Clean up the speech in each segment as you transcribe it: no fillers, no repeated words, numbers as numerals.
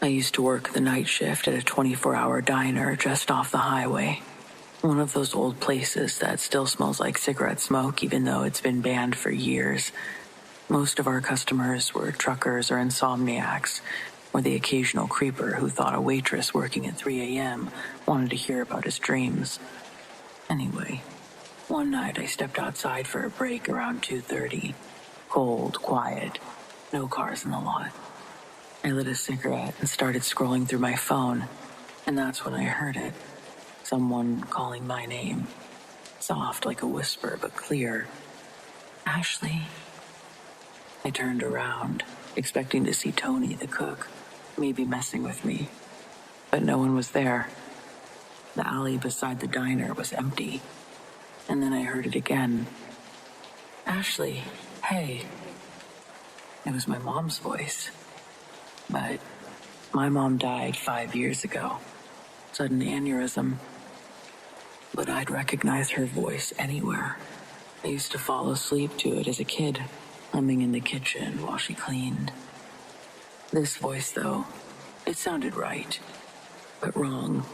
I used to work the night shift at a 24-hour diner just off the highway. One of those old places that still smells like cigarette smoke even though it's been banned for years. Most of our customers were truckers or insomniacs, or the occasional creeper who thought a waitress working at 3 a.m. wanted to hear about his dreams. Anyway, one night I stepped outside for a break around 2:30. Cold, quiet, no cars in the lot. I lit a cigarette and started scrolling through my phone, and that's when I heard it. Someone calling my name. Soft like a whisper, but clear. Ashley. I turned around, expecting to see Tony, the cook, maybe messing with me. But no one was there. The alley beside the diner was empty. And then I heard it again. Ashley, hey. It was my mom's voice. But my mom died 5 years ago. Sudden aneurysm. But I'd recognize her voice anywhere. I used to fall asleep to it as a kid, humming in the kitchen while she cleaned. This voice, though, it sounded right, but wrong.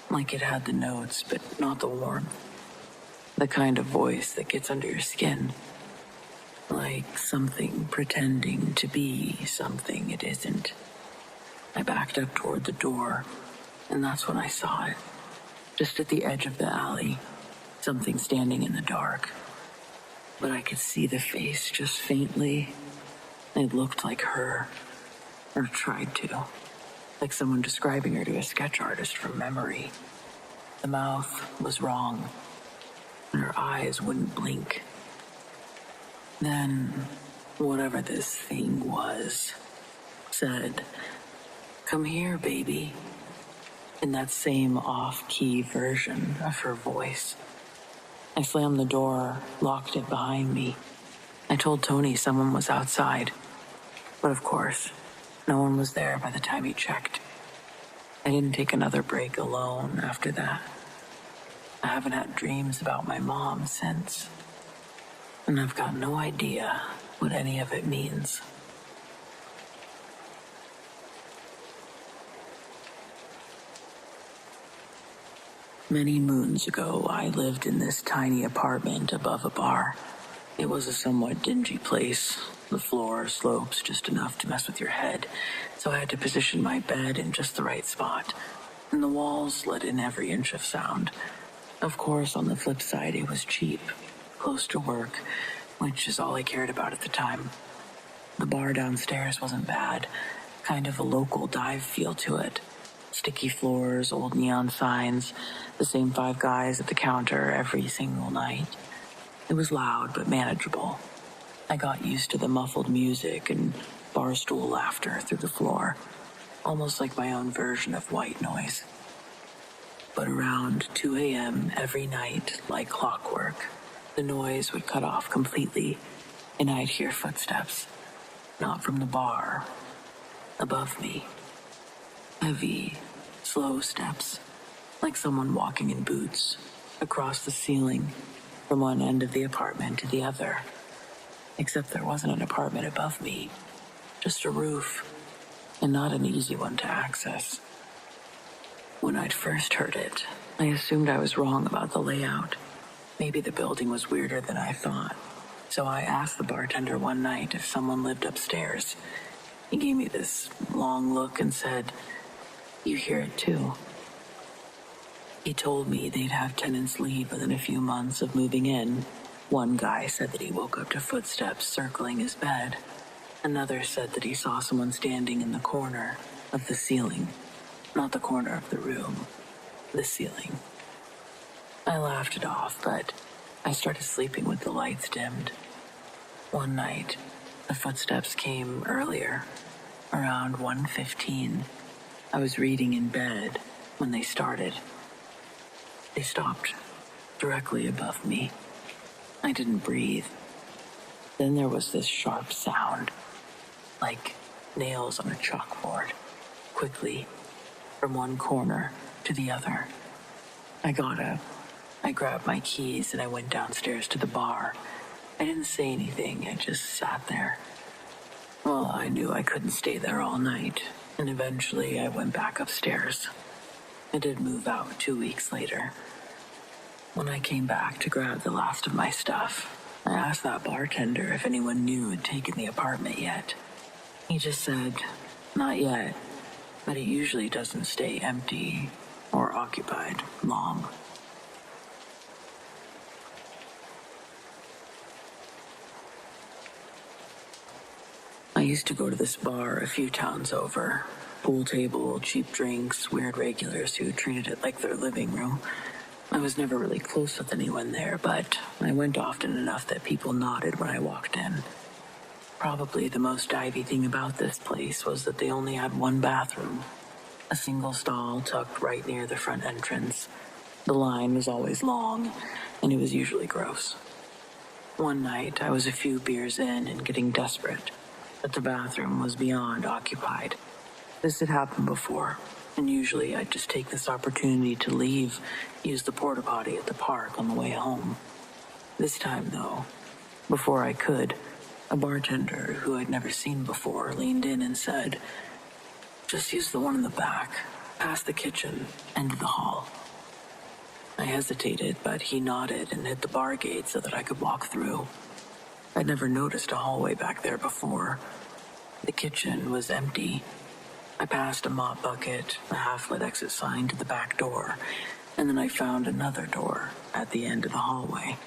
Like it had the notes, but not the warmth. The kind of voice that gets under your skin. Like something pretending to be something it isn't. I backed up toward the door, and that's when I saw it. Just at the edge of the alley, something standing in the dark. But I could see the face just faintly. It looked like her, or tried to. Like someone describing her to a sketch artist from memory. The mouth was wrong, and her eyes wouldn't blink. Then, whatever this thing was, said, "Come here, baby," in that same off-key version of her voice. I slammed the door, locked it behind me. I told Tony someone was outside, but of course, no one was there by the time he checked. I didn't take another break alone after that. I haven't had dreams about my mom since, and I've got no idea what any of it means. Many moons ago, I lived in this tiny apartment above a bar. It was a somewhat dingy place. The floor slopes just enough to mess with your head, so I had to position my bed in just the right spot, and the walls let in every inch of sound. Of course, on the flip side, it was cheap, close to work, which is all I cared about at the time. The bar downstairs wasn't bad, kind of a local dive feel to it. Sticky floors, old neon signs, the same 5 guys at the counter every single night. It was loud but manageable. I got used to the muffled music and barstool laughter through the floor, almost like my own version of white noise. But around 2 a.m. every night, like clockwork, the noise would cut off completely, and I'd hear footsteps, not from the bar, above me. Heavy, slow steps, like someone walking in boots, across the ceiling, from one end of the apartment to the other. Except there wasn't an apartment above me, just a roof, and not an easy one to access. When I'd first heard it, I assumed I was wrong about the layout. Maybe the building was weirder than I thought. So I asked the bartender one night if someone lived upstairs. He gave me this long look and said, "You hear it too." He told me they'd have tenants leave within a few months of moving in. One guy said that he woke up to footsteps circling his bed. Another said that he saw someone standing in the corner of the ceiling. Not the corner of the room, the ceiling. I laughed it off, but I started sleeping with the lights dimmed. One night, the footsteps came earlier, around 1:15. I was reading in bed when they started. They stopped directly above me. I didn't breathe. Then there was this sharp sound, like nails on a chalkboard, quickly, from one corner to the other. I got up. I grabbed my keys and I went downstairs to the bar. I didn't say anything, I just sat there. Well, I knew I couldn't stay there all night. and eventually I went back upstairs. I did move out 2 weeks later. When I came back to grab the last of my stuff, I asked that bartender if anyone new had taken the apartment yet. He just said, not yet, but it usually doesn't stay empty or occupied long. I used to go to this bar a few towns over. Pool table, cheap drinks, weird regulars who treated it like their living room. I was never really close with anyone there, but I went often enough that people nodded when I walked in. Probably the most divey thing about this place was that they only had one bathroom. A single stall tucked right near the front entrance. The line was always long, and it was usually gross. One night, I was a few beers in and getting desperate, but the bathroom was beyond occupied. This had happened before, and usually I'd just take this opportunity to leave, use the porta potty at the park on the way home. This time, though, before I could, a bartender who I'd never seen before leaned in and said, "Just use the one in the back, past the kitchen, end of the hall." I hesitated, but he nodded and hit the bar gate so that I could walk through. I'd never noticed a hallway back there before. The kitchen was empty. I passed a mop bucket, a half-lit exit sign to the back door, and then I found another door at the end of the hallway.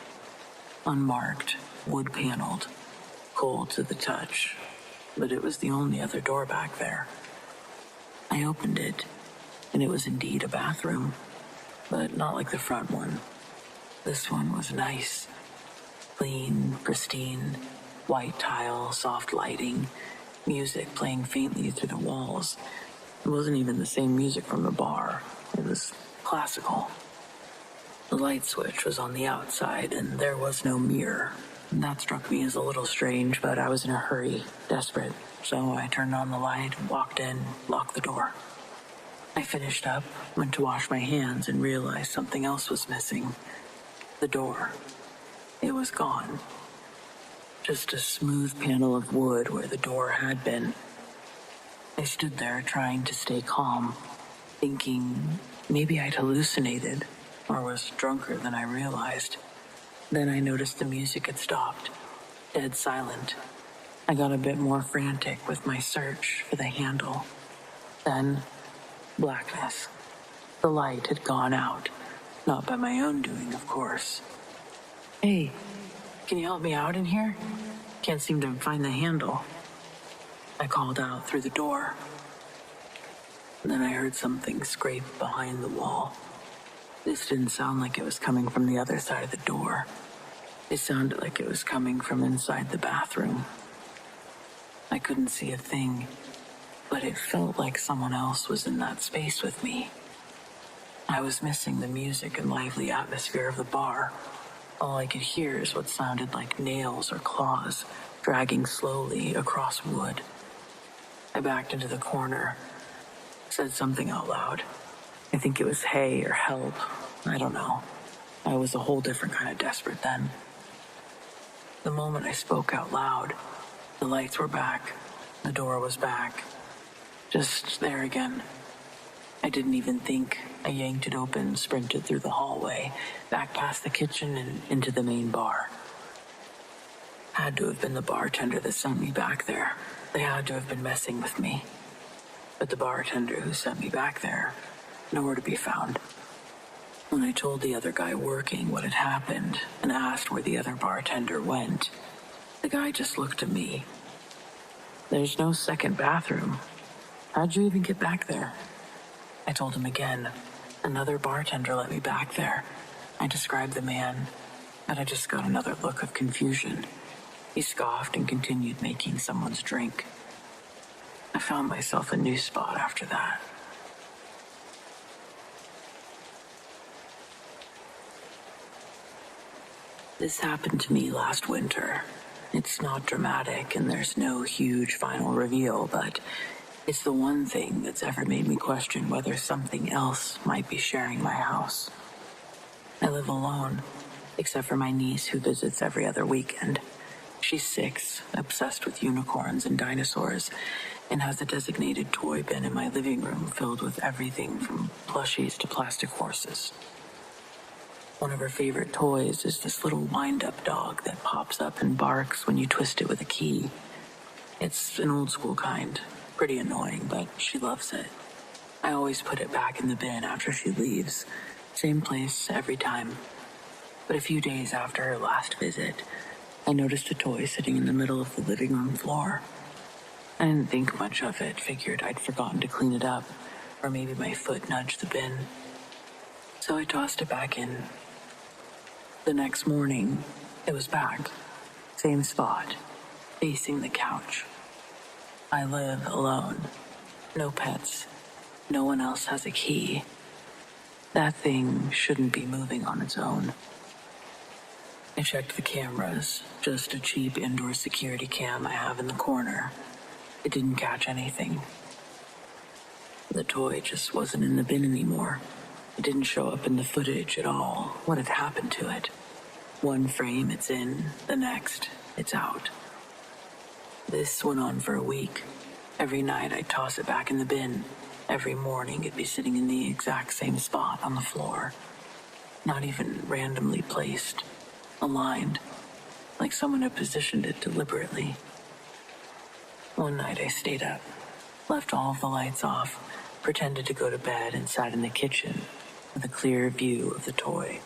Unmarked, wood-paneled, cold to the touch, but it was the only other door back there. I opened it, and it was indeed a bathroom, but not like the front one. This one was nice. Clean, pristine, white tile, soft lighting, music playing faintly through the walls. It wasn't even the same music from the bar. It was classical. The light switch was on the outside, and there was no mirror. That struck me as a little strange, but I was in a hurry, desperate, so I turned on the light, walked in, locked the door. I finished up, went to wash my hands, and realized something else was missing. The door. It was gone. Just a smooth panel of wood where the door had been. I stood there trying to stay calm, thinking maybe I'd hallucinated or was drunker than I realized. Then I noticed the music had stopped, dead silent. I got a bit more frantic with my search for the handle. Then, blackness. The light had gone out, not by my own doing, of course. "Hey, can you help me out in here? Can't seem to find the handle." I called out through the door. Then I heard something scrape behind the wall. This didn't sound like it was coming from the other side of the door. It sounded like it was coming from inside the bathroom. I couldn't see a thing, but it felt like someone else was in that space with me. I was missing the music and lively atmosphere of the bar. All I could hear is what sounded like nails or claws dragging slowly across wood. I backed into the corner, said something out loud. I think it was hey or help. I don't know. I was a whole different kind of desperate then. The moment I spoke out loud, the lights were back, the door was back, just there again. I didn't even think. I yanked it open, sprinted through the hallway, back past the kitchen and into the main bar. Had to have been the bartender that sent me back there. They had to have been messing with me. But the bartender who sent me back there, nowhere to be found. When I told the other guy working what had happened and asked where the other bartender went, the guy just looked at me. "There's no second bathroom. How'd you even get back there?" I told him again. Another bartender let me back there. I described the man, but I just got another look of confusion. He scoffed and continued making someone's drink. I found myself a new spot after that. This happened to me last winter. It's not dramatic and there's no huge final reveal, but it's the one thing that's ever made me question whether something else might be sharing my house. I live alone, except for my niece who visits every other weekend. She's 6, obsessed with unicorns and dinosaurs, and has a designated toy bin in my living room filled with everything from plushies to plastic horses. One of her favorite toys is this little wind-up dog that pops up and barks when you twist it with a key. It's an old-school kind, pretty annoying, but she loves it. I always put it back in the bin after she leaves. Same place every time. But a few days after her last visit, I noticed a toy sitting in the middle of the living room floor. I didn't think much of it, figured I'd forgotten to clean it up, or maybe my foot nudged the bin. So I tossed it back in. The next morning, it was back. Same spot, facing the couch. I live alone. No pets. No one else has a key. That thing shouldn't be moving on its own. I checked the cameras, just a cheap indoor security cam I have in the corner. It didn't catch anything. The toy just wasn't in the bin anymore. It didn't show up in the footage at all. What had happened to it? One frame it's in, the next it's out. This went on for a week. Every night I'd toss it back in the bin. Every morning it'd be sitting in the exact same spot on the floor. Not even randomly placed. Aligned. Like someone had positioned it deliberately. One night I stayed up, left all of the lights off, pretended to go to bed, and sat in the kitchen with a clear view of the toy.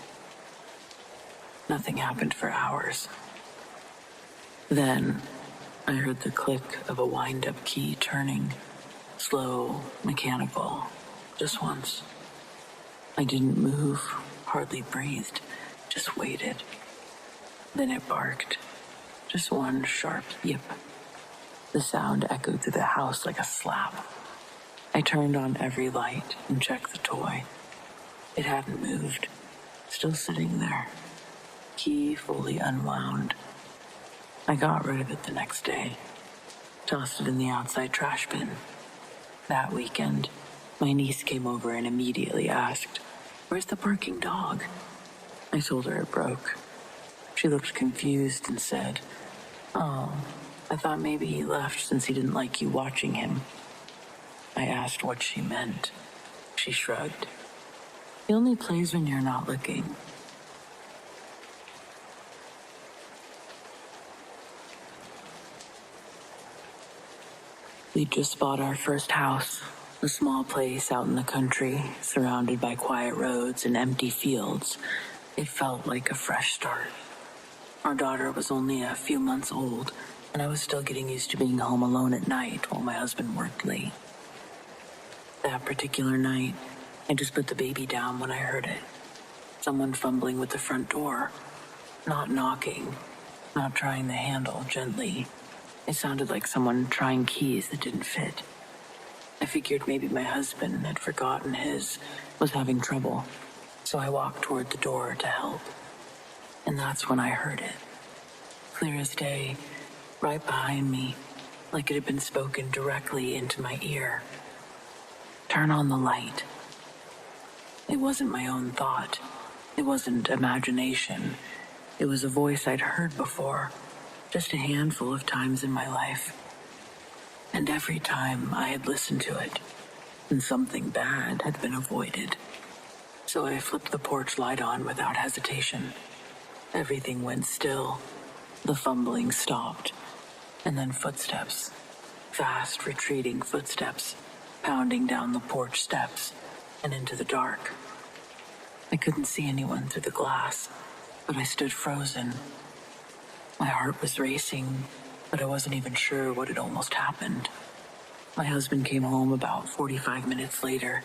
Nothing happened for hours. Then I heard the click of a wind-up key turning, slow, mechanical, just once. I didn't move, hardly breathed, just waited. Then it barked, just one sharp yip. The sound echoed through the house like a slap. I turned on every light and checked the toy. It hadn't moved, still sitting there, key fully unwound. I got rid of it the next day, tossed it in the outside trash bin. That weekend, my niece came over and immediately asked, "Where's the barking dog?" I told her it broke. She looked confused and said, "Oh, I thought maybe he left since he didn't like you watching him." I asked what she meant. She shrugged. "He only plays when you're not looking." We just bought our first house, a small place out in the country, surrounded by quiet roads and empty fields. It felt like a fresh start. Our daughter was only a few months old, and I was still getting used to being home alone at night while my husband worked late. That particular night, I just put the baby down when I heard it. Someone fumbling with the front door. Not knocking, not trying the handle gently. It sounded like someone trying keys that didn't fit. I figured maybe my husband had forgotten his, was having trouble. So I walked toward the door to help. And that's when I heard it. Clear as day, right behind me, like it had been spoken directly into my ear. "Turn on the light." It wasn't my own thought. It wasn't imagination. It was a voice I'd heard before, just a handful of times in my life. And every time I had listened to it, and something bad had been avoided. So I flipped the porch light on without hesitation. Everything went still. The fumbling stopped. And then footsteps. Fast, retreating footsteps, pounding down the porch steps and into the dark. I couldn't see anyone through the glass, but I stood frozen. My heart was racing, but I wasn't even sure what had almost happened. My husband came home about 45 minutes later.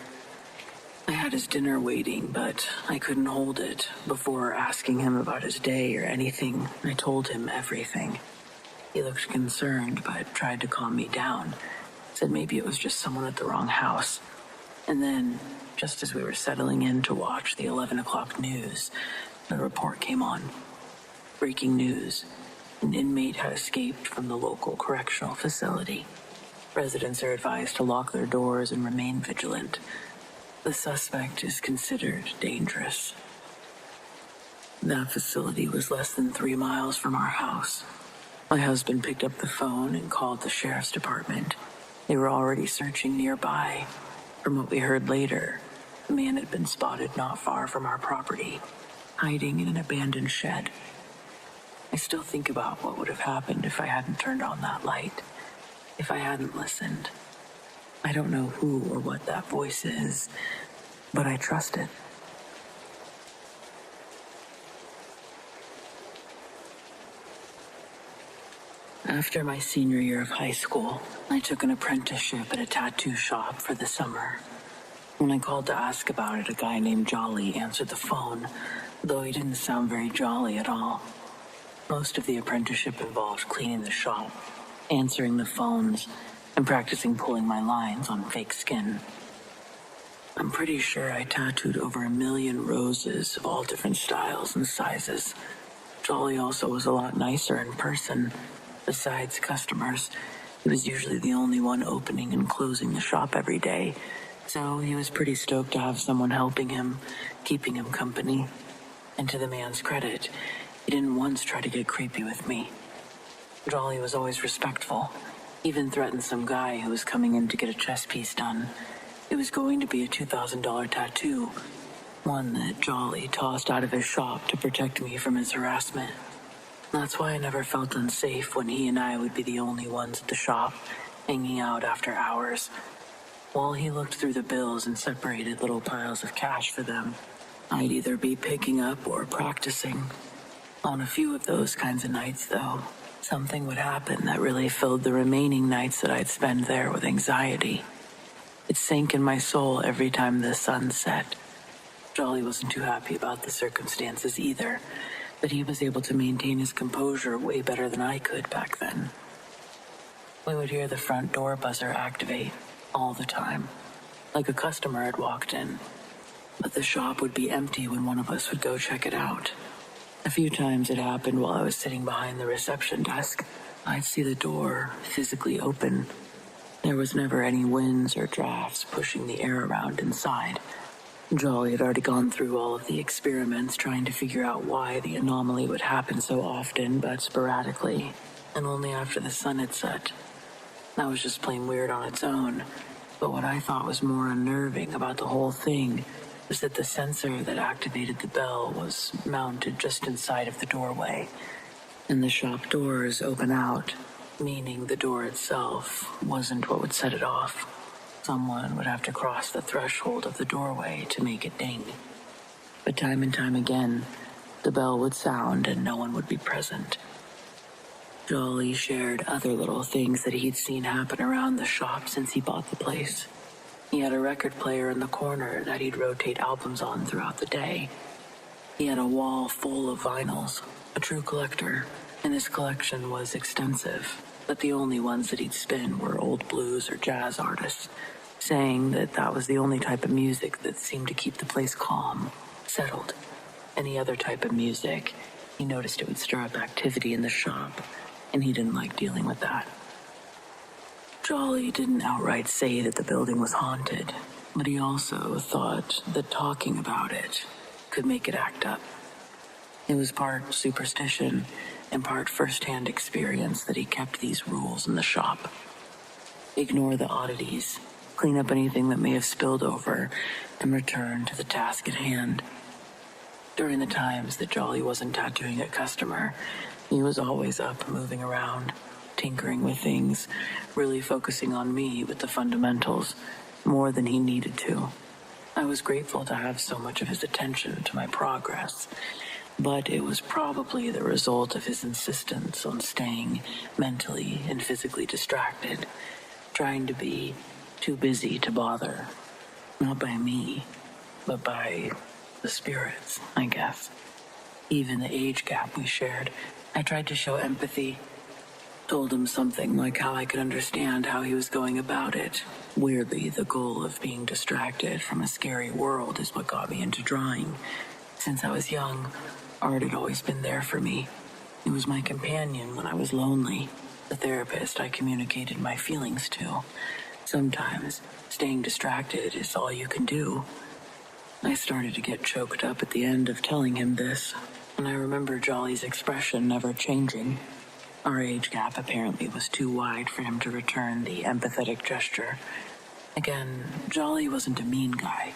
I had his dinner waiting, but I couldn't hold it. Before asking him about his day or anything, I told him everything. He looked concerned, but tried to calm me down. Said maybe it was just someone at the wrong house. And then, just as we were settling in to watch the 11 o'clock news, the report came on. Breaking news. An inmate had escaped from the local correctional facility. Residents are advised to lock their doors and remain vigilant. The suspect is considered dangerous. That facility was less than 3 miles from our house. My husband picked up the phone and called the sheriff's department. They were already searching nearby. From what we heard later, the man had been spotted not far from our property, hiding in an abandoned shed. I still think about what would have happened if I hadn't turned on that light, if I hadn't listened. I don't know who or what that voice is, but I trust it. After my senior year of high school, I took an apprenticeship at a tattoo shop for the summer. When I called to ask about it, a guy named Jolly answered the phone, though he didn't sound very jolly at all. Most of the apprenticeship involved cleaning the shop, answering the phones, and practicing pulling my lines on fake skin. I'm pretty sure I tattooed over 1 million roses of all different styles and sizes. Jolly also was a lot nicer in person. Besides customers, he was usually the only one opening and closing the shop every day, so he was pretty stoked to have someone helping him, keeping him company. And to the man's credit, he didn't once try to get creepy with me. Jolly was always respectful, even threatened some guy who was coming in to get a chest piece done. It was going to be a $2,000 tattoo, one that Jolly tossed out of his shop to protect me from his harassment. That's why I never felt unsafe when he and I would be the only ones at the shop, hanging out after hours. While he looked through the bills and separated little piles of cash for them, I'd either be picking up or practicing. On a few of those kinds of nights, though, something would happen that really filled the remaining nights that I'd spend there with anxiety. It sank in my soul every time the sun set. Jolly wasn't too happy about the circumstances either, but he was able to maintain his composure way better than I could back then. We would hear the front door buzzer activate all the time, like a customer had walked in. But the shop would be empty when one of us would go check it out. A few times it happened while I was sitting behind the reception desk. I'd see the door physically open. There was never any winds or drafts pushing the air around inside. Jolly had already gone through all of the experiments trying to figure out why the anomaly would happen so often but sporadically, and only after the sun had set. That was just plain weird on its own, but what I thought was more unnerving about the whole thing was that the sensor that activated the bell was mounted just inside of the doorway, and the shop doors open out, meaning the door itself wasn't what would set it off. Someone would have to cross the threshold of the doorway to make it ding. But time and time again, the bell would sound and no one would be present. Jolly shared other little things that he'd seen happen around the shop since he bought the place. He had a record player in the corner that he'd rotate albums on throughout the day. He had a wall full of vinyls, a true collector, and his collection was extensive, but the only ones that he'd spin were old blues or jazz artists, saying that that was the only type of music that seemed to keep the place calm, settled. Any other type of music, he noticed it would stir up activity in the shop, and he didn't like dealing with that. Jolly didn't outright say that the building was haunted, but he also thought that talking about it could make it act up. It was part superstition and part first-hand experience that he kept these rules in the shop. Ignore the oddities, clean up anything that may have spilled over, and return to the task at hand. During the times that Jolly wasn't tattooing a customer, he was always up moving around, tinkering with things, really focusing on me with the fundamentals, more than he needed to. I was grateful to have so much of his attention to my progress, but it was probably the result of his insistence on staying mentally and physically distracted, trying to be too busy to bother. Not by me, but by the spirits, I guess. Even the age gap we shared, I tried to show empathy. Told him something like how I could understand how he was going about it. Weirdly, the goal of being distracted from a scary world is what got me into drawing. Since I was young, art had always been there for me. It was my companion when I was lonely, the therapist I communicated my feelings to. Sometimes, staying distracted is all you can do. I started to get choked up at the end of telling him this, and I remember Jolly's expression never changing. Our age gap apparently was too wide for him to return the empathetic gesture. Again, Jolly wasn't a mean guy.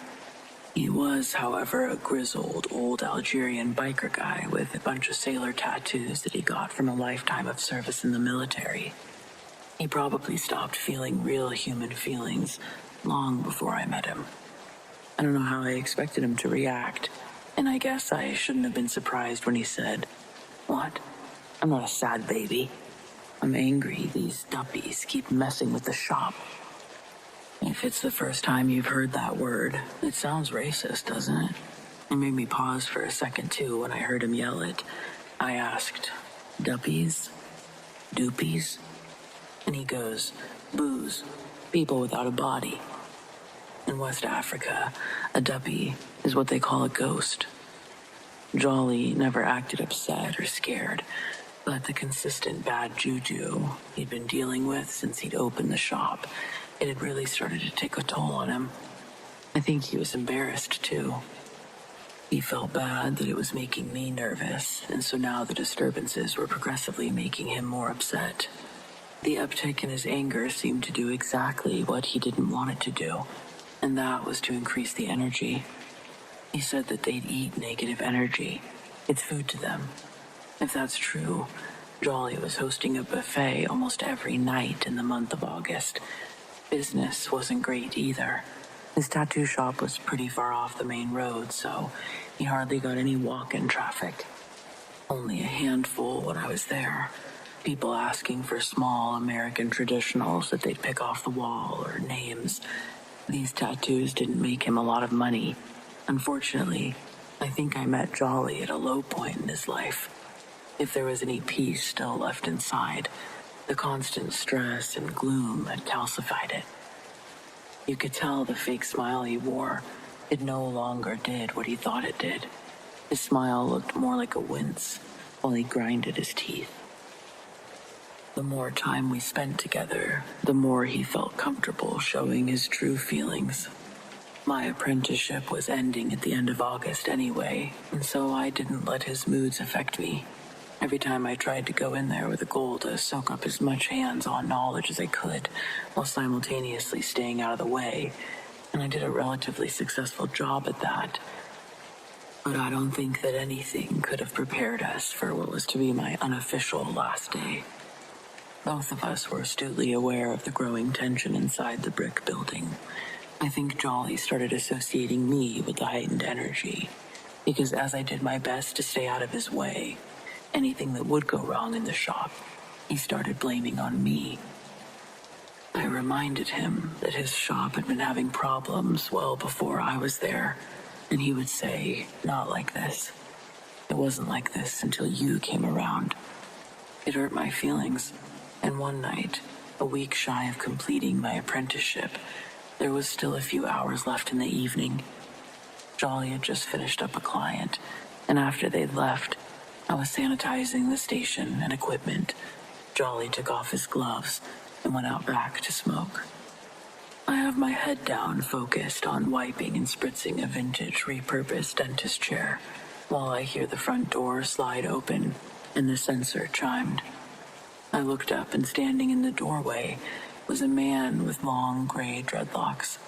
He was, however, a grizzled, old Algerian biker guy with a bunch of sailor tattoos that he got from a lifetime of service in the military. He probably stopped feeling real human feelings long before I met him. I don't know how I expected him to react, and I guess I shouldn't have been surprised when he said, "What? I'm not a sad baby. I'm angry these duppies keep messing with the shop." If it's the first time you've heard that word, it sounds racist, doesn't it? It made me pause for a second, too, when I heard him yell it. I asked, "Duppies? Doopies?" And he goes, "Booze. People without a body." In West Africa, a duppy is what they call a ghost. Jolly never acted upset or scared, but the consistent bad juju he'd been dealing with since he'd opened the shop, it had really started to take a toll on him. I think he was embarrassed, too. He felt bad that it was making me nervous, and so now the disturbances were progressively making him more upset. The uptick in his anger seemed to do exactly what he didn't want it to do, and that was to increase the energy. He said that they'd eat negative energy. It's food to them. If that's true, Jolly was hosting a buffet almost every night in the month of August. Business wasn't great either. His tattoo shop was pretty far off the main road, so he hardly got any walk-in traffic. Only a handful when I was there. People asking for small American traditionals that they'd pick off the wall or names. These tattoos didn't make him a lot of money. Unfortunately, I think I met Jolly at a low point in his life. If there was any peace still left inside, the constant stress and gloom had calcified it. You could tell the fake smile he wore, it no longer did what he thought it did. His smile looked more like a wince while he grinded his teeth. The more time we spent together, the more he felt comfortable showing his true feelings. My apprenticeship was ending at the end of August anyway, and so I didn't let his moods affect me. Every time I tried to go in there with a goal to soak up as much hands-on knowledge as I could, while simultaneously staying out of the way, and I did a relatively successful job at that. But I don't think that anything could have prepared us for what was to be my unofficial last day. Both of us were astutely aware of the growing tension inside the brick building. I think Jolly started associating me with the heightened energy, because as I did my best to stay out of his way, anything that would go wrong in the shop, he started blaming on me. I reminded him that his shop had been having problems well before I was there, and he would say, "Not like this. It wasn't like this until you came around." It hurt my feelings, and one night, a week shy of completing my apprenticeship, there was still a few hours left in the evening. Jolly had just finished up a client, and after they'd left, I was sanitizing the station and equipment. Jolly took off his gloves and went out back to smoke. I have my head down, focused on wiping and spritzing a vintage repurposed dentist chair, while I hear the front door slide open and the sensor chimed. I looked up, and standing in the doorway was a man with long gray dreadlocks.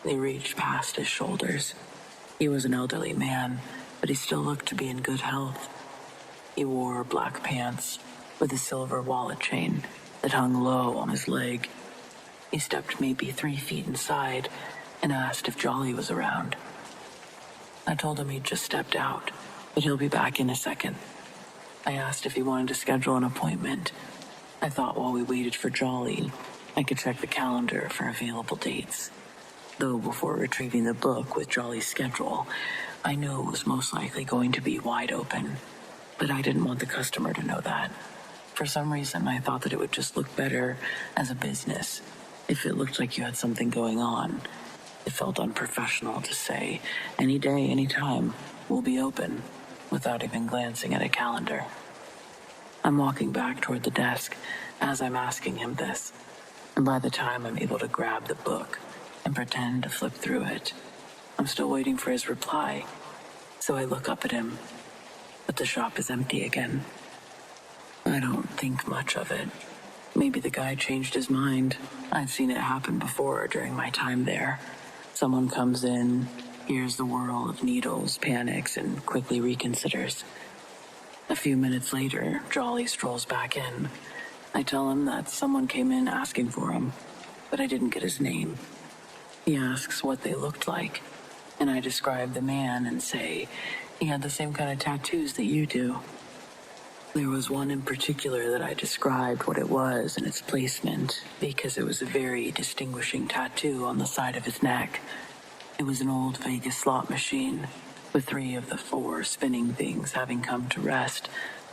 They reached past his shoulders. He was an elderly man, but he still looked to be in good health. He wore black pants with a silver wallet chain that hung low on his leg. He stepped maybe 3 feet inside and asked if Jolly was around. I told him he'd just stepped out, but he'll be back in a second. I asked if he wanted to schedule an appointment. I thought while we waited for Jolly, I could check the calendar for available dates. Though before retrieving the book with Jolly's schedule, I knew it was most likely going to be wide open. But I didn't want the customer to know that. For some reason, I thought that it would just look better as a business if it looked like you had something going on. It felt unprofessional to say, "Any day, any time, we'll be open," without even glancing at a calendar. I'm walking back toward the desk as I'm asking him this, and by the time I'm able to grab the book and pretend to flip through it, I'm still waiting for his reply, so I look up at him, but the shop is empty again. I don't think much of it. Maybe the guy changed his mind. I've seen it happen before during my time there. Someone comes in, hears the whirl of needles, panics, and quickly reconsiders. A few minutes later, Jolly strolls back in. I tell him that someone came in asking for him, but I didn't get his name. He asks what they looked like, and I describe the man and say he had the same kind of tattoos that you do. There was one in particular that I described what it was and its placement because it was a very distinguishing tattoo on the side of his neck. It was an old Vegas slot machine, with 3 of the 4 spinning things having come to rest,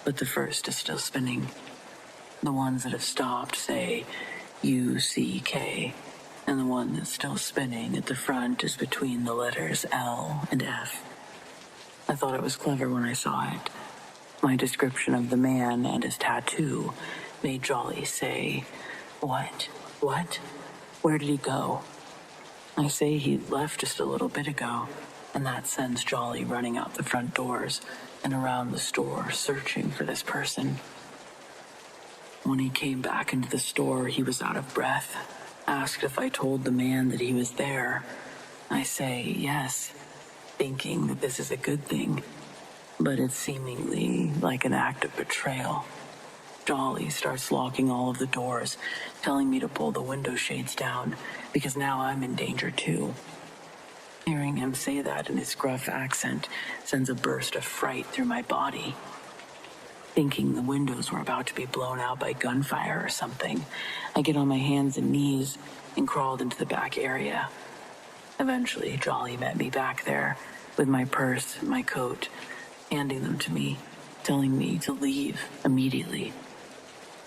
but the first is still spinning. The ones that have stopped say UCK, and the one that's still spinning at the front is between the letters L and F. I thought it was clever when I saw it. My description of the man and his tattoo made Jolly say, What? Where did he go? I say he left just a little bit ago, and that sends Jolly running out the front doors and around the store searching for this person. When he came back into the store, he was out of breath, asked if I told the man that he was there. I say yes, thinking that this is a good thing, but it's seemingly like an act of betrayal. Jolly starts locking all of the doors, telling me to pull the window shades down, because now I'm in danger too. Hearing him say that in his gruff accent sends a burst of fright through my body. Thinking the windows were about to be blown out by gunfire or something, I get on my hands and knees and crawled into the back area. Eventually, Jolly met me back there with my purse and my coat, handing them to me, telling me to leave immediately.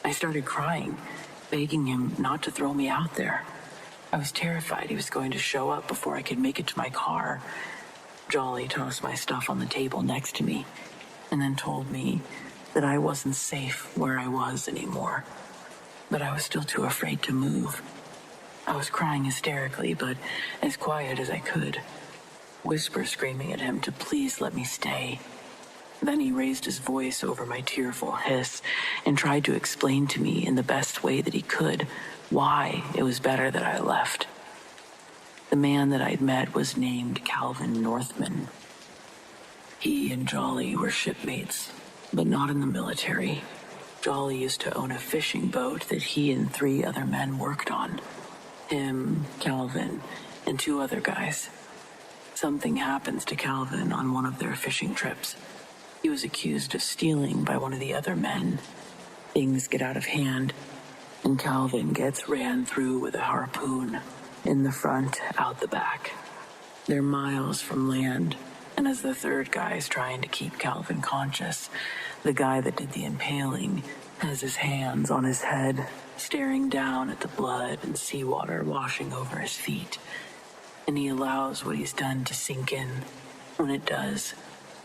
I started crying, begging him not to throw me out there. I was terrified he was going to show up before I could make it to my car. Jolly tossed my stuff on the table next to me and then told me that I wasn't safe where I was anymore, but I was still too afraid to move. I was crying hysterically, but as quiet as I could, whisper screaming at him to please let me stay. Then he raised his voice over my tearful hiss and tried to explain to me in the best way that he could why it was better that I left. The man that I'd met was named Calvin Northman. He and Jolly were shipmates, but not in the military. Jolly used to own a fishing boat that he and 3 other men worked on. Him, Calvin, and 2 other guys. Something happens to Calvin on one of their fishing trips. He was accused of stealing by one of the other men. Things get out of hand, and Calvin gets ran through with a harpoon, in the front, out the back. They're miles from land, and as the 3rd guy is trying to keep Calvin conscious, the guy that did the impaling has his hands on his head, staring down at the blood and seawater washing over his feet. And he allows what he's done to sink in. When it does,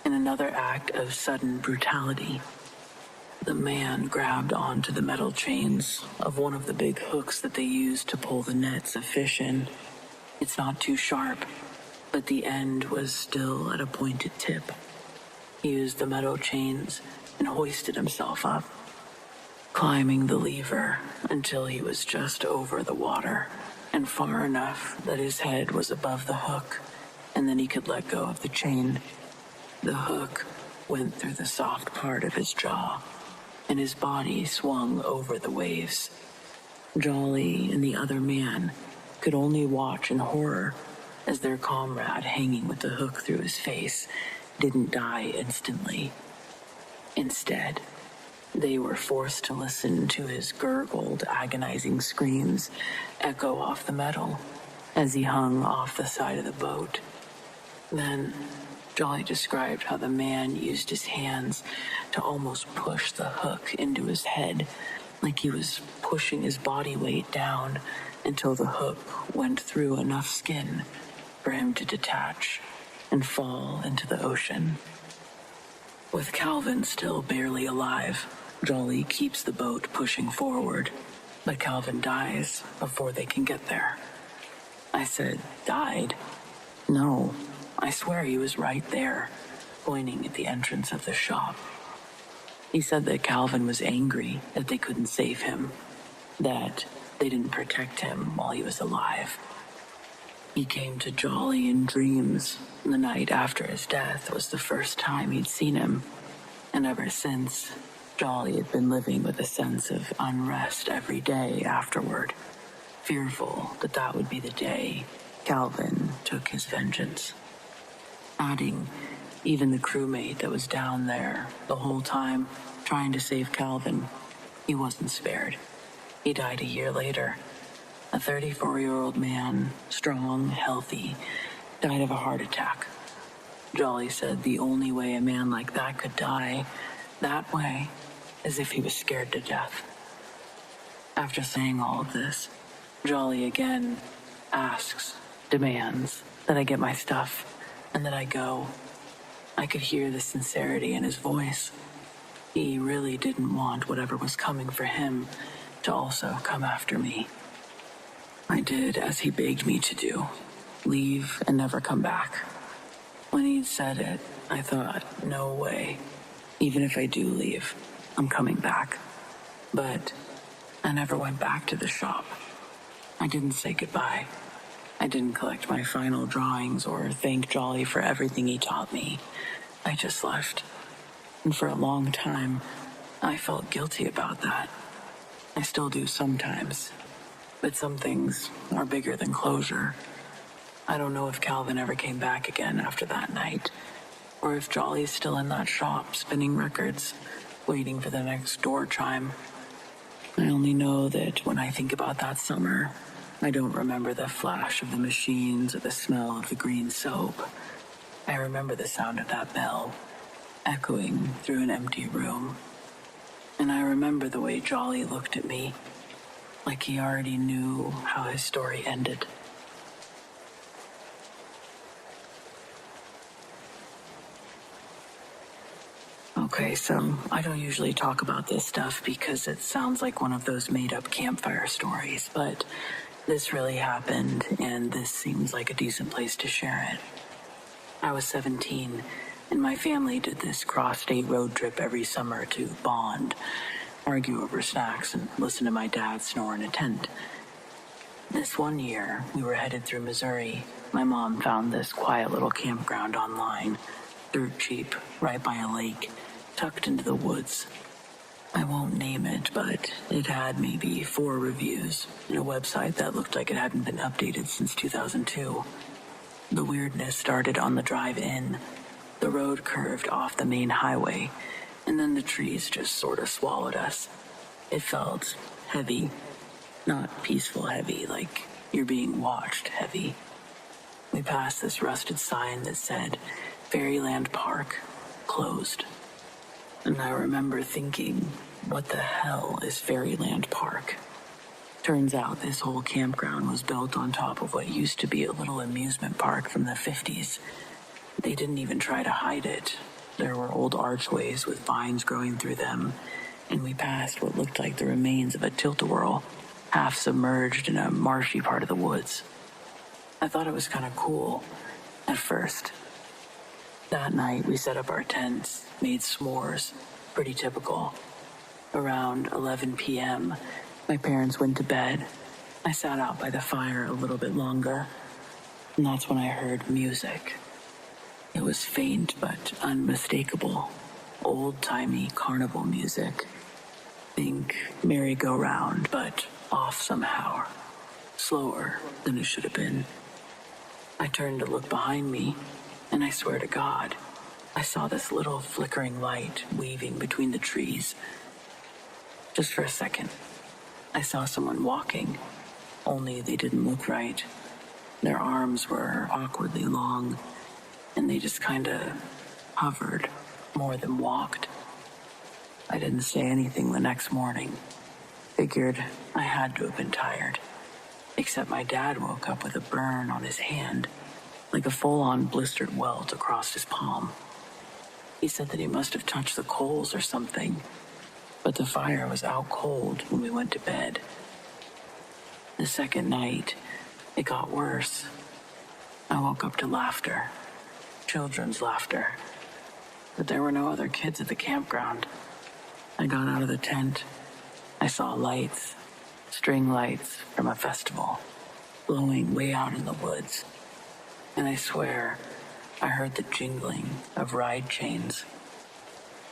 in another act of sudden brutality, the man grabbed onto the metal chains of one of the big hooks that they use to pull the nets of fish in. It's not too sharp, but the end was still at a pointed tip. He used the metal chains and hoisted himself up, climbing the lever until he was just over the water and far enough that his head was above the hook, and then he could let go of the chain. The hook went through the soft part of his jaw, and his body swung over the waves. Jolly and the other man could only watch in horror as their comrade hanging with the hook through his face didn't die instantly. Instead, they were forced to listen to his gurgled, agonizing screams echo off the metal as he hung off the side of the boat. Then, Jolly described how the man used his hands to almost push the hook into his head, like he was pushing his body weight down until the hook went through enough skin for him to detach and fall into the ocean. With Calvin still barely alive, Jolly keeps the boat pushing forward, but Calvin dies before they can get there. I said, died? No, I swear he was right there, pointing at the entrance of the shop. He said that Calvin was angry that they couldn't save him, that they didn't protect him while he was alive. He came to Jolly in dreams. The night after his death was the first time he'd seen him, and ever since, Jolly had been living with a sense of unrest every day afterward, fearful that that would be the day Calvin took his vengeance. Adding, even the crewmate that was down there the whole time trying to save Calvin, he wasn't spared. He died a year later. A 34-year-old man, strong, healthy, died of a heart attack. Jolly said the only way a man like that could die that way is if he was scared to death. After saying all of this, Jolly again asks, demands that I get my stuff and that I go. I could hear the sincerity in his voice. He really didn't want whatever was coming for him to also come after me. I did as he begged me to do, leave and never come back. When he'd said it, I thought, no way. Even if I do leave, I'm coming back. But I never went back to the shop. I didn't say goodbye. I didn't collect my final drawings or thank Jolly for everything he taught me. I just left. And for a long time, I felt guilty about that. I still do sometimes. But some things are bigger than closure. I don't know if Calvin ever came back again after that night, or if Jolly's still in that shop spinning records, waiting for the next door chime. I only know that when I think about that summer, I don't remember the flash of the machines or the smell of the green soap. I remember the sound of that bell, echoing through an empty room. And I remember the way Jolly looked at me, like he already knew how his story ended. Okay, so I don't usually talk about this stuff because it sounds like one of those made-up campfire stories, but this really happened, and this seems like a decent place to share it. I was 17, and my family did this cross-state road trip every summer to bond, argue over snacks, and listen to my dad snore in a tent. This one year, we were headed through Missouri. My mom found this quiet little campground online, dirt cheap, right by a lake, tucked into the woods. I won't name it, but it had maybe 4 reviews and a website that looked like it hadn't been updated since 2002. The weirdness started on the drive in. The road curved off the main highway, and then the trees just sort of swallowed us. It felt heavy, not peaceful heavy, like you're being watched heavy. We passed this rusted sign that said, Fairyland Park, closed. And I remember thinking, what the hell is Fairyland Park? Turns out this whole campground was built on top of what used to be a little amusement park from the 50s. They didn't even try to hide it. There were old archways with vines growing through them, and we passed what looked like the remains of a tilt-a-whirl, half submerged in a marshy part of the woods. I thought it was kind of cool, at first. That night, we set up our tents, made s'mores, pretty typical. Around 11 p.m., my parents went to bed. I sat out by the fire a little bit longer, and that's when I heard music. It was faint but unmistakable, old-timey carnival music. Think merry-go-round, but off somehow, slower than it should have been. I turned to look behind me, and I swear to God, I saw this little flickering light weaving between the trees. Just for a second, I saw someone walking, only they didn't look right. Their arms were awkwardly long, and they just kind of hovered more than walked. I didn't say anything the next morning. Figured I had to have been tired. Except my dad woke up with a burn on his hand, like a full-on blistered welt across his palm. He said that he must have touched the coals or something, but the fire was out cold when we went to bed. The second night, it got worse. I woke up to laughter. Children's laughter. But there were no other kids at the campground. I got out of the tent. I saw lights, string lights from a festival, glowing way out in the woods. And I swear, I heard the jingling of ride chains.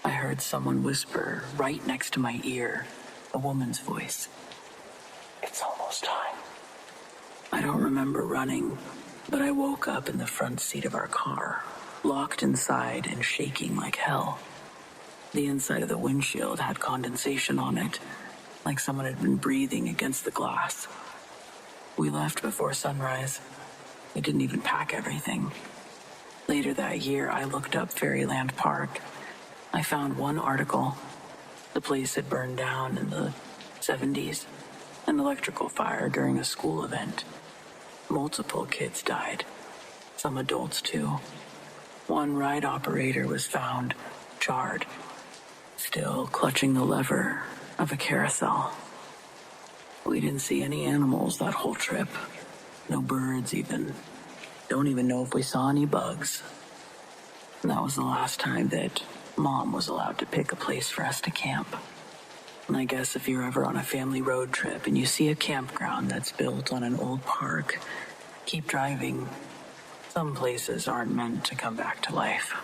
I heard someone whisper right next to my ear, a woman's voice. "It's almost time." I don't remember running, but I woke up in the front seat of our car, locked inside and shaking like hell. The inside of the windshield had condensation on it, like someone had been breathing against the glass. We left before sunrise. We didn't even pack everything. Later that year, I looked up Fairyland Park. I found one article. The place had burned down in the 70s. An electrical fire during a school event. Multiple kids died. Some adults too. One ride operator was found charred, still clutching the lever of a carousel. We didn't see any animals that whole trip. No birds even. Don't even know if we saw any bugs. And that was the last time that Mom was allowed to pick a place for us to camp. And I guess if you're ever on a family road trip and you see a campground that's built on an old park, keep driving. Some places aren't meant to come back to life.